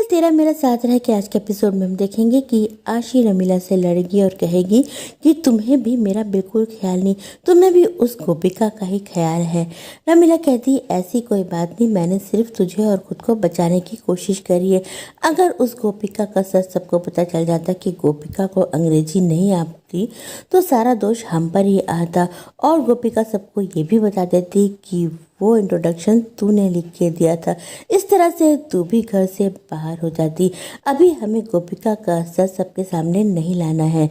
Serial तेरा मेरा साथ रह के आज के एपिसोड में हम देखेंगे कि आशी रमीला से लड़ेगी और कहेगी कि तुम्हें भी मेरा बिल्कुल ख्याल नहीं, तुम्हें भी उस गोपिका का ही ख्याल है। रमीला कहती ऐसी कोई बात नहीं, मैंने सिर्फ तुझे और खुद को बचाने की कोशिश करी है। अगर उस गोपिका का सच सबको पता चल जाता कि गोपिका को अंग्रेजी नहीं आती तो सारा दोष हम पर ही आता और गोपिका सबको ये भी बता देती कि वो इंट्रोडक्शन तूने लिख के दिया था। इस तरह से तू भी घर से बाहर हो जाती। अभी हमें गोपिका का सच सबके सामने नहीं लाना है।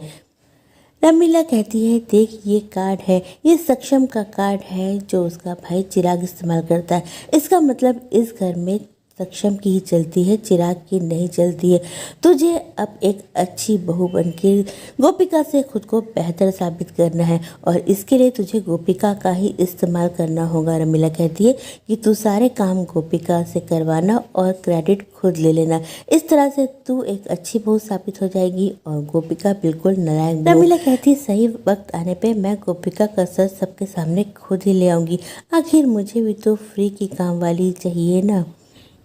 रमीला कहती है देख ये कार्ड है, ये सक्षम का कार्ड है जो उसका भाई चिराग इस्तेमाल करता है। इसका मतलब इस घर में सक्षम की ही चलती है, चिराग की नहीं चलती है। तुझे अब एक अच्छी बहू बनके गोपिका से खुद को बेहतर साबित करना है और इसके लिए तुझे गोपिका का ही इस्तेमाल करना होगा। रमीला कहती है कि तू सारे काम गोपिका से करवाना और क्रेडिट खुद ले लेना। इस तरह से तू एक अच्छी बहू साबित हो जाएगी और गोपिका बिल्कुल नालायक। रमीला कहती सही वक्त आने पे मैं गोपिका का सच सबके सामने खुद ही ले आऊँगी। आखिर मुझे भी तो फ्री की काम वाली चाहिए ना।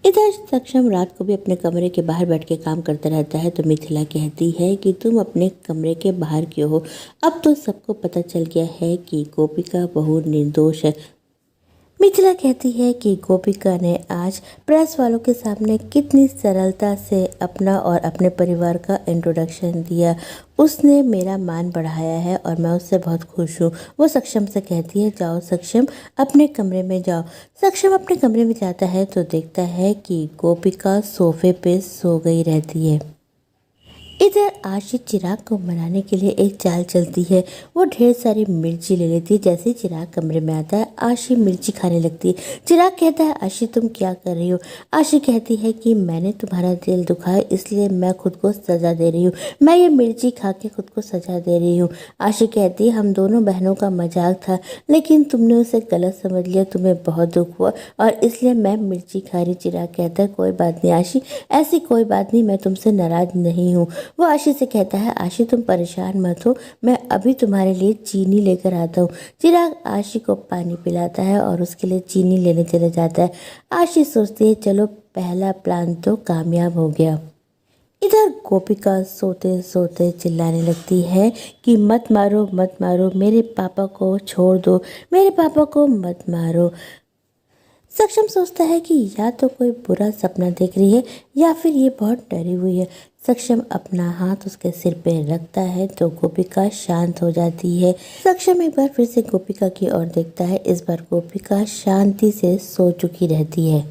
इधर सक्षम रात को भी अपने कमरे के बाहर बैठ के काम करता रहता है तो मिथिला कहती है कि तुम अपने कमरे के बाहर क्यों हो। अब तो सबको पता चल गया है कि गोपिका बहुत निर्दोष है। मिथिला कहती है कि गोपिका ने आज प्रेस वालों के सामने कितनी सरलता से अपना और अपने परिवार का इंट्रोडक्शन दिया। उसने मेरा मान बढ़ाया है और मैं उससे बहुत खुश हूँ। वो सक्षम से कहती है जाओ सक्षम अपने कमरे में जाओ। सक्षम अपने कमरे में जाता है तो देखता है कि गोपिका सोफे पे सो गई रहती है। इधर आशी चिराग को मनाने के लिए एक चाल चलती है। वो ढेर सारी मिर्ची ले लेती है। जैसे चिराग कमरे में आता है आशी मिर्ची खाने लगती है। चिराग कहता है आशी तुम क्या कर रही हो। आशी कहती है कि मैंने तुम्हारा दिल दुखाया इसलिए मैं खुद को सजा दे रही हूँ। मैं ये मिर्ची खा के खुद को सजा दे रही हूँ। आशी कहती है हम दोनों बहनों का मजाक था लेकिन तुमने उसे गलत समझ लिया, तुम्हें बहुत दुख हुआ और इसलिए मैं मिर्ची खा रही। चिराग कहता है कोई बात नहीं आशी, ऐसी कोई बात नहीं, मैं तुमसे नाराज नहीं हूँ। वो आशी से कहता है आशी तुम परेशान मत हो, मैं अभी तुम्हारे लिए चीनी लेकर आता हूँ। चिराग आशी को पानी पिलाता है और उसके लिए चीनी लेने चले जाता है। आशी सोचती है चलो पहला प्लान तो कामयाब हो गया। इधर गोपिका सोते सोते चिल्लाने लगती है कि मत मारो मत मारो, मेरे पापा को छोड़ दो, मेरे पापा को मत मारो। सक्षम सोचता है कि या तो कोई बुरा सपना देख रही है या फिर ये बहुत डरी हुई है। सक्षम अपना हाथ उसके सिर पे रखता है तो गोपिका शांत हो जाती है। सक्षम एक बार फिर से गोपिका की ओर देखता है। इस बार गोपिका शांति से सो चुकी रहती है।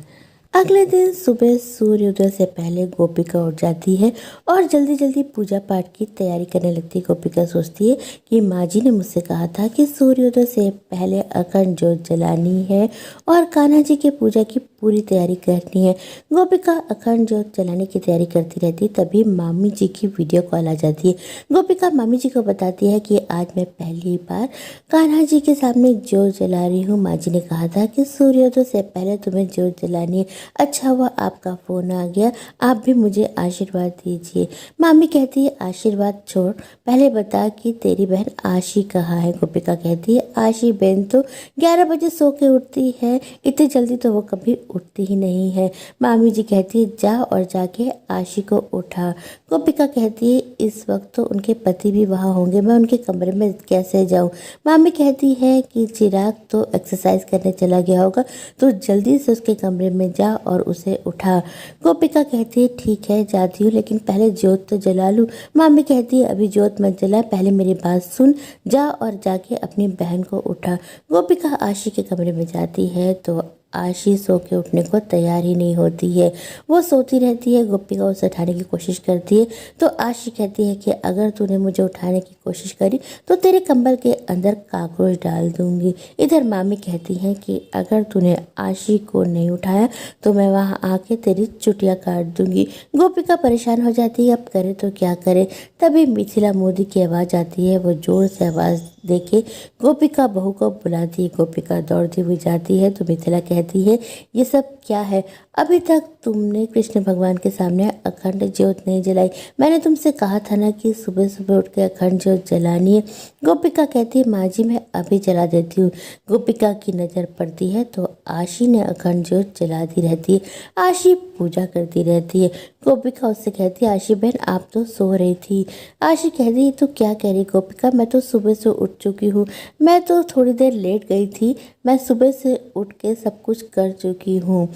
अगले दिन सुबह सूर्योदय से पहले गोपिका उठ जाती है और जल्दी जल्दी पूजा पाठ की तैयारी करने लगती है। गोपिका सोचती है कि माँ जी ने मुझसे कहा था कि सूर्योदय से पहले अखंड ज्योत जलानी है और कान्हा जी के पूजा की पूरी तैयारी करनी है। गोपिका अखंड ज्योत जलाने की तैयारी करती रहती तभी मामी जी की वीडियो कॉल आ जाती है। गोपिका मामी जी को बताती है कि आज मैं पहली बार कान्हा जी के सामने ज्योत जला रही हूँ। माँ जी ने कहा था कि सूर्योदय से पहले तुम्हें ज्योत जलानी है। अच्छा हुआ आपका फोन आ गया, आप भी मुझे आशीर्वाद दीजिए। मामी कहती है आशीर्वाद छोड़, पहले बता कि तेरी बहन आशी कहाँ है। गोपिका कहती है आशी बहन तो 11 बजे सो के उठती है, इतनी जल्दी तो वो कभी उठती ही नहीं है। मामी जी कहती है जा और जाके आशी को उठा। गोपिका कहती है इस वक्त तो उनके पति भी वहाँ होंगे, मैं उनके कमरे में कैसे जाऊँ। मामी कहती है कि चिराग तो एक्सरसाइज करने चला गया होगा, तो जल्दी से उसके कमरे में जा और उसे उठा। गोपिका कहती है ठीक है जाती हूँ लेकिन पहले ज्योत तो जला लूँ। मामी कहती है अभी ज्योत मत जला, पहले मेरी बात सुन, जा और जाके अपनी बहन को उठा। गोपिका आशी के कमरे में जाती है तो आशी सो के उठने को तैयार ही नहीं होती है। वो सोती रहती है। गोपिका उसे उठाने की कोशिश करती है तो आशी कहती है कि अगर तूने मुझे उठाने की कोशिश करी तो तेरे कंबल के अंदर काकरोच डाल दूंगी। इधर मामी कहती हैं कि अगर तूने आशी को नहीं उठाया तो मैं वहाँ आके तेरी चुटिया काट दूंगी। गोपिका परेशान हो जाती है, अब करे तो क्या करे। तभी मिथिला मोदी की आवाज़ आती है। वो जोर से आवाज़ देके गोपिका बहू को बुलाती है। गोपिका दौड़ती हुई जाती है तो मिथिला कहती है ये सब क्या है, अभी तक तुमने कृष्ण भगवान के सामने अखंड ज्योत नहीं जलाई। मैंने तुमसे कहा था ना कि सुबह सुबह उठ के अखंड ज्योत जलानी है। गोपिका कहती है माँ जी मैं अभी जला देती हूँ। गोपिका की नज़र पड़ती है तो आशी ने अखंड ज्योत जलाती रहती है। आशी पूजा करती रहती है। गोपिका उससे कहती है आशी बहन आप तो सो रही थी। आशी कहती है तू क्या कह रही गोपिका, मैं तो सुबह से उठ चुकी हूँ। मैं तो थोड़ी देर लेट गई थी, मैं सुबह से उठ के सब कुछ कर चुकी हूँ।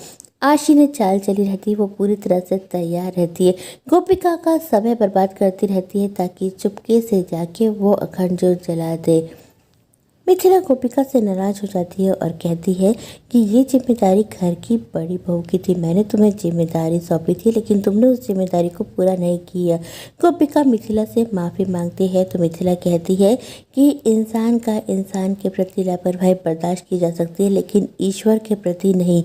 आशी ने चाल चली रहती है, वो पूरी तरह से तैयार रहती है। गोपिका का समय बर्बाद करती रहती है ताकि चुपके से जाके वो अखंड ज्योत जला दे। मिथिला गोपिका से नाराज हो जाती है और कहती है कि ये जिम्मेदारी घर की बड़ी बहू की थी। मैंने तुम्हें जिम्मेदारी सौंपी थी लेकिन तुमने उस जिम्मेदारी को पूरा नहीं किया। गोपिका मिथिला से माफ़ी मांगती है तो मिथिला कहती है कि इंसान का इंसान के प्रति लापरवाही बर्दाश्त की जा सकती है लेकिन ईश्वर के प्रति नहीं।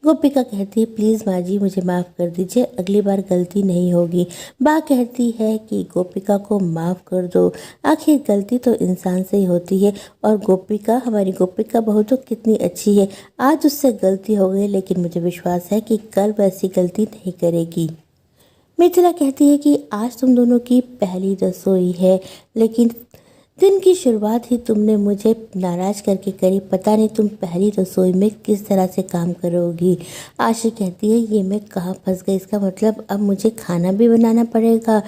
गोपिका कहती है प्लीज़ माँ जी मुझे माफ़ कर दीजिए, अगली बार गलती नहीं होगी। माँ कहती है कि गोपिका को माफ़ कर दो, आखिर गलती तो इंसान से ही होती है और गोपिका हमारी गोपिका बहू तो कितनी अच्छी है। आज उससे गलती हो गई लेकिन मुझे विश्वास है कि कल वैसी गलती नहीं करेगी। मिथिला कहती है कि आज तुम दोनों की पहली रसोई है लेकिन दिन की शुरुआत ही तुमने मुझे नाराज करके करी। पता नहीं तुम पहली रसोई में किस तरह से काम करोगी। आशी कहती है ये मैं कहाँ फंस गई, इसका मतलब अब मुझे खाना भी बनाना पड़ेगा।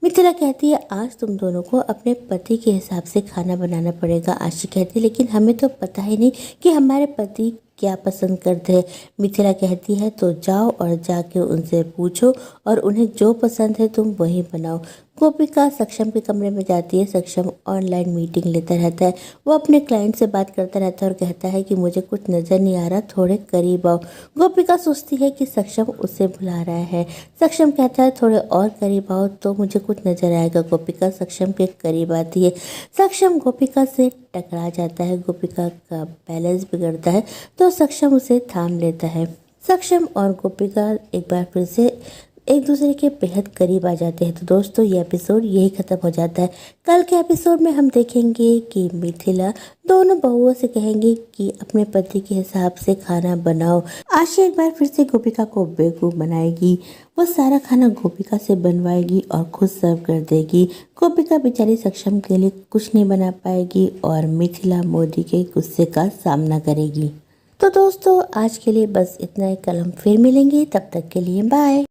मिथिला कहती है आज तुम दोनों को अपने पति के हिसाब से खाना बनाना पड़ेगा। आशी कहती है लेकिन हमें तो पता ही नहीं कि हमारे पति क्या पसंद करते हैं। मिथिला कहती है तो जाओ और जाके उनसे पूछो और उन्हें जो पसंद है तुम वही बनाओ। गोपिका सक्षम के कमरे में जाती है। सक्षम ऑनलाइन मीटिंग लेता रहता है। वो अपने क्लाइंट से बात करता रहता है और कहता है कि मुझे कुछ नज़र नहीं आ रहा, थोड़े करीब आओ। गोपिका सोचती है कि सक्षम उसे बुला रहा है। सक्षम कहता है थोड़े और करीब आओ तो मुझे कुछ नज़र आएगा। गोपिका सक्षम के करीब आती है। सक्षम गोपिका से टकरा जाता है। गोपिका का बैलेंस बिगड़ता है तो सक्षम उसे थाम लेता है। सक्षम और गोपिका एक बार फिर से एक दूसरे के बेहद करीब आ जाते हैं। तो दोस्तों ये एपिसोड यही ख़त्म हो जाता है। कल के एपिसोड में हम देखेंगे कि मिथिला दोनों बहुओं से कहेंगे कि अपने पति के हिसाब से खाना बनाओ। आशी एक बार फिर से गोपिका को बेवकूफ़ बनाएगी। वो सारा खाना गोपिका से बनवाएगी और खुद सर्व कर देगी। गोपिका बेचारी सक्षम के लिए कुछ नहीं बना पाएगी और मिथिला मोदी के गुस्से का सामना करेगी। तो दोस्तों आज के लिए बस इतना ही, कल हम फिर मिलेंगे, तब तक के लिए बाय।